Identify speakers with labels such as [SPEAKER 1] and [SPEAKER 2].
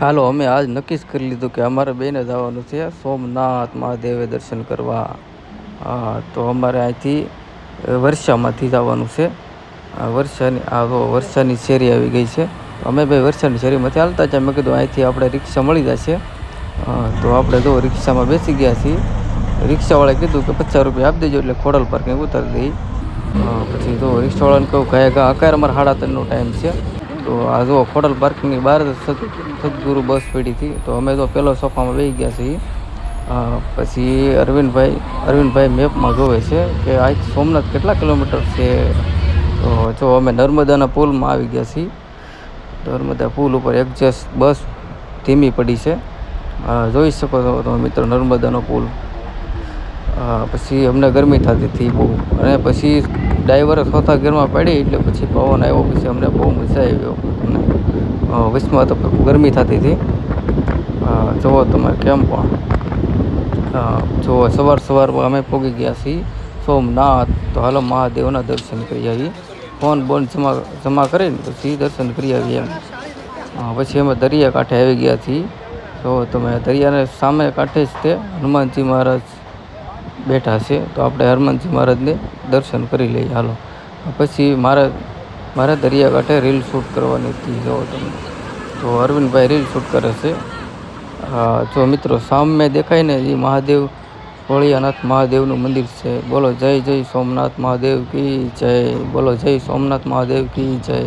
[SPEAKER 1] હાલો અમે આજ નક્કી જ કરી લીધું કે અમારે બેને જવાનું છે સોમનાથ મહાદેવે દર્શન કરવા. હા તો અમારે અહીંથી વર્ષામાંથી જવાનું છે. વર્ષાની શેરી આવી ગઈ છે. અમે ભાઈ વર્ષાની શેરીમાંથી હાલતા જ મેં કીધું અહીંથી આપણે રિક્ષા મળી જશે. તો આપણે જો રિક્ષામાં બેસી ગયા છીએ. રિક્ષાવાળાએ કીધું કે 50 રૂપિયા આપી દેજો એટલે ખોડલ પાર્કિંગ ઉતારી દઈ. પછી જો રિક્ષાવાળાને કહું ગયા અત્યારે અમારે 3:30નો ટાઈમ છે. તો આ જો ખોડલ પાર્કિંગની બહાર સદગુરુ બસ પડી હતી. તો અમે તો પહેલો સોફામાં બેસી ગયા છીએ. પછી અરવિંદભાઈ મેપમાં જોવે છે કે આ સોમનાથ કેટલા કિલોમીટર છે. તો જો અમે નર્મદાના પુલમાં આવી ગયા છીએ. નર્મદા પુલ ઉપર એક્ઝેસ્ટ બસ ધીમી પડી છે. જોઈ શકો છો તમે મિત્રો નર્મદાનો પુલ. પછી અમને ગરમી થતી હતી બહુ, અને પછી ડ્રાઈવરે ચોથા ગિયરમાં પડી એટલે પછી પવન આવ્યો, પછી અમને બહુ મજા આવ્યો. અને વચમાં તો ગરમી થતી હતી. જુઓ તમે કેમ પણ જુઓ સવારમાં અમે પહોંચી ગયા છીએ સોમનાથ. તો હાલો મહાદેવના દર્શન કરી આવીએ. ફોન બોન જમા કરીને પછી દર્શન કરી આવીએ એમ. પછી અમે દરિયાકાંઠે આવી ગયા છીએ. તો તમે દરિયાને સામે કાંઠે જ તે હનુમાનજી મહારાજ બેઠા છે. તો આપણે હનુમાનજી મહારાજને દર્શન કરી લઈએ હાલો. પછી મારે દરિયાકાંઠે રીલ શૂટ કરવાની હતી. જો તમે તો અરવિંદભાઈ રીલ શૂટ કરે છે. જો મિત્રો સામે દેખાય ને એ મહાદેવ ભોળિયાનાથ મહાદેવનું મંદિર છે. બોલો જય જય સોમનાથ મહાદેવ કી જય. બોલો જય સોમનાથ મહાદેવ કી જય.